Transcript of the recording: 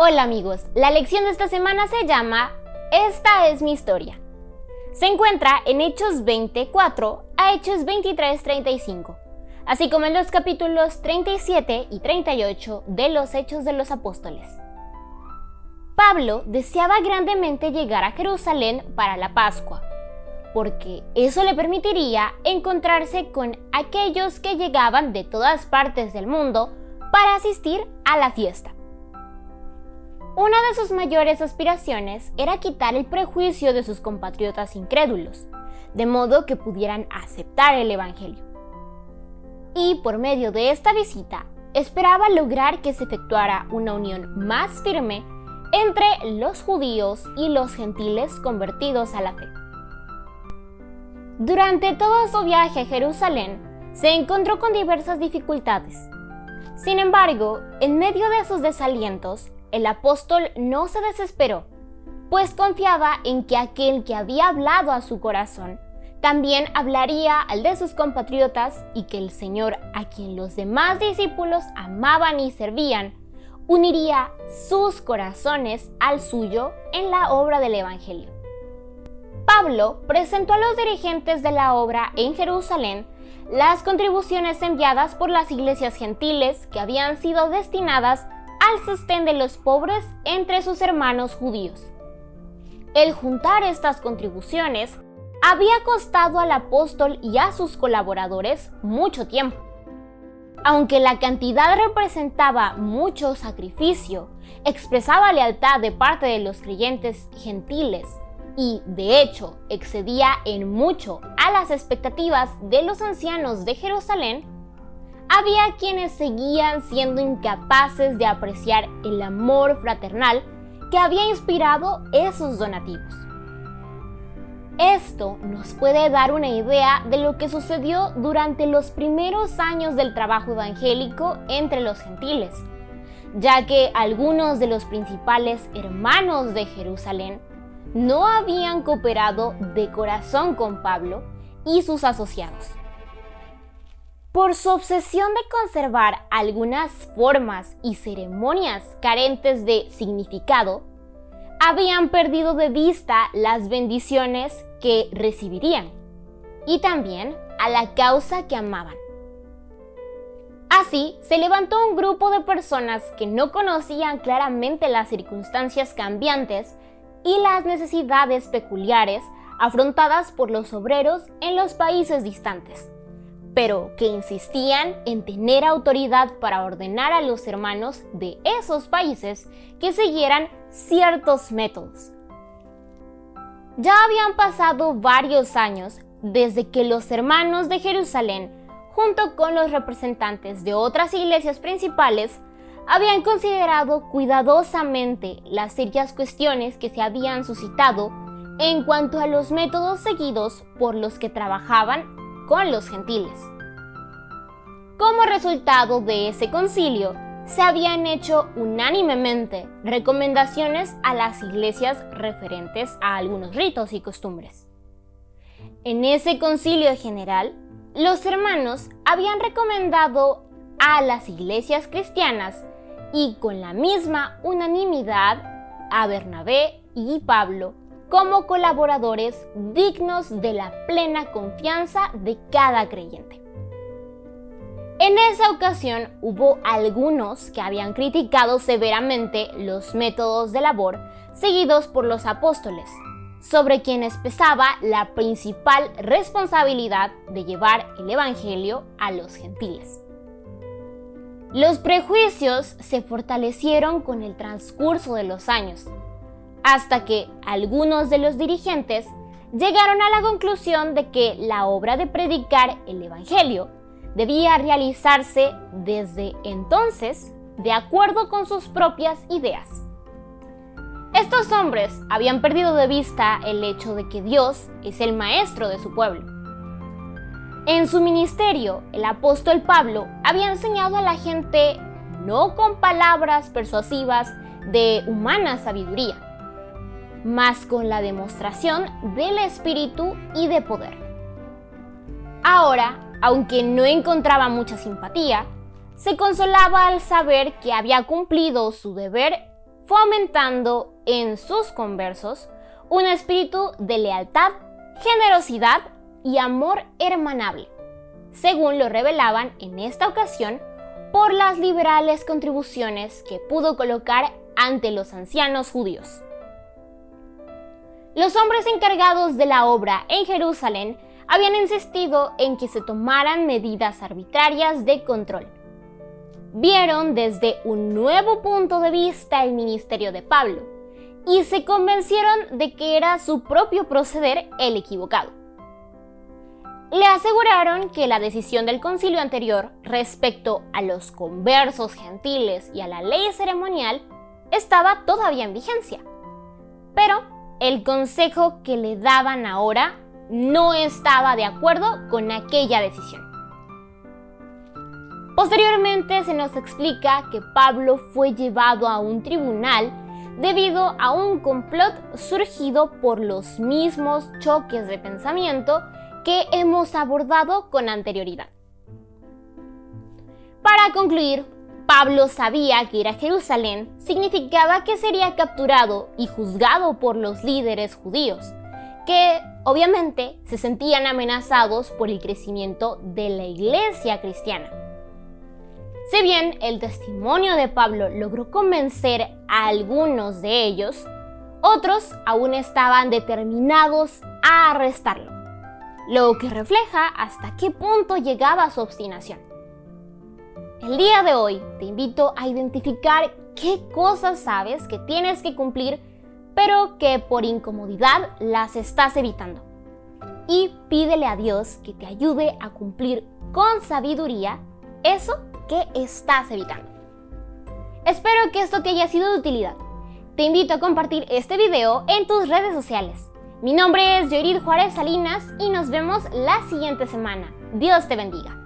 Hola amigos, la lección de esta semana se llama Esta es mi historia. Se encuentra en Hechos 24 a Hechos 23-35, así como en los capítulos 37 y 38 de los Hechos de los Apóstoles. Pablo deseaba grandemente llegar a Jerusalén para la Pascua, porque eso le permitiría encontrarse con aquellos que llegaban de todas partes del mundo para asistir a la fiesta. Una de sus mayores aspiraciones era quitar el prejuicio de sus compatriotas incrédulos, de modo que pudieran aceptar el Evangelio. Y por medio de esta visita, esperaba lograr que se efectuara una unión más firme entre los judíos y los gentiles convertidos a la fe. Durante todo su viaje a Jerusalén, se encontró con diversas dificultades. Sin embargo, en medio de sus desalientos, el apóstol no se desesperó, pues confiaba en que aquel que había hablado a su corazón también hablaría al de sus compatriotas y que el Señor, a quien los demás discípulos amaban y servían, uniría sus corazones al suyo en la obra del Evangelio. Pablo presentó a los dirigentes de la obra en Jerusalén las contribuciones enviadas por las iglesias gentiles que habían sido destinadas al sostén de los pobres entre sus hermanos judíos. El juntar estas contribuciones había costado al apóstol y a sus colaboradores mucho tiempo. Aunque la cantidad representaba mucho sacrificio, expresaba lealtad de parte de los creyentes gentiles y, de hecho, excedía en mucho a las expectativas de los ancianos de Jerusalén, había quienes seguían siendo incapaces de apreciar el amor fraternal que había inspirado esos donativos. Esto nos puede dar una idea de lo que sucedió durante los primeros años del trabajo evangélico entre los gentiles, ya que algunos de los principales hermanos de Jerusalén no habían cooperado de corazón con Pablo y sus asociados. Por su obsesión de conservar algunas formas y ceremonias carentes de significado, habían perdido de vista las bendiciones que recibirían y también a la causa que amaban. Así, se levantó un grupo de personas que no conocían claramente las circunstancias cambiantes y las necesidades peculiares afrontadas por los obreros en los países distantes, pero que insistían en tener autoridad para ordenar a los hermanos de esos países que siguieran ciertos métodos. Ya habían pasado varios años desde que los hermanos de Jerusalén, junto con los representantes de otras iglesias principales, habían considerado cuidadosamente las serias cuestiones que se habían suscitado en cuanto a los métodos seguidos por los que trabajaban con los gentiles. Como resultado de ese concilio, se habían hecho unánimemente recomendaciones a las iglesias referentes a algunos ritos y costumbres. En ese concilio general, los hermanos habían recomendado a las iglesias cristianas y con la misma unanimidad a Bernabé y Pablo como colaboradores dignos de la plena confianza de cada creyente. En esa ocasión hubo algunos que habían criticado severamente los métodos de labor seguidos por los apóstoles, sobre quienes pesaba la principal responsabilidad de llevar el Evangelio a los gentiles. Los prejuicios se fortalecieron con el transcurso de los años, hasta que algunos de los dirigentes llegaron a la conclusión de que la obra de predicar el Evangelio debía realizarse desde entonces de acuerdo con sus propias ideas. Estos hombres habían perdido de vista el hecho de que Dios es el maestro de su pueblo. En su ministerio, el apóstol Pablo había enseñado a la gente no con palabras persuasivas de humana sabiduría, mas con la demostración del Espíritu y de poder. Ahora, aunque no encontraba mucha simpatía, se consolaba al saber que había cumplido su deber fue aumentando en sus conversos un espíritu de lealtad, generosidad y amor hermanable, según lo revelaban en esta ocasión por las liberales contribuciones que pudo colocar ante los ancianos judíos. Los hombres encargados de la obra en Jerusalén habían insistido en que se tomaran medidas arbitrarias de control. Vieron desde un nuevo punto de vista el ministerio de Pablo y se convencieron de que era su propio proceder el equivocado. Le aseguraron que la decisión del concilio anterior respecto a los conversos gentiles y a la ley ceremonial estaba todavía en vigencia, pero el consejo que le daban ahora no estaba de acuerdo con aquella decisión. Posteriormente se nos explica que Pablo fue llevado a un tribunal debido a un complot surgido por los mismos choques de pensamiento que hemos abordado con anterioridad. Para concluir, Pablo sabía que ir a Jerusalén significaba que sería capturado y juzgado por los líderes judíos, que obviamente se sentían amenazados por el crecimiento de la iglesia cristiana. Si bien el testimonio de Pablo logró convencer a algunos de ellos, otros aún estaban determinados a arrestarlo, lo que refleja hasta qué punto llegaba su obstinación. El día de hoy te invito a identificar qué cosas sabes que tienes que cumplir, pero que por incomodidad las estás evitando. Y pídele a Dios que te ayude a cumplir con sabiduría eso que estás evitando. Espero que esto te haya sido de utilidad. Te invito a compartir este video en tus redes sociales. Mi nombre es Yorid Juárez Salinas y nos vemos la siguiente semana. Dios te bendiga.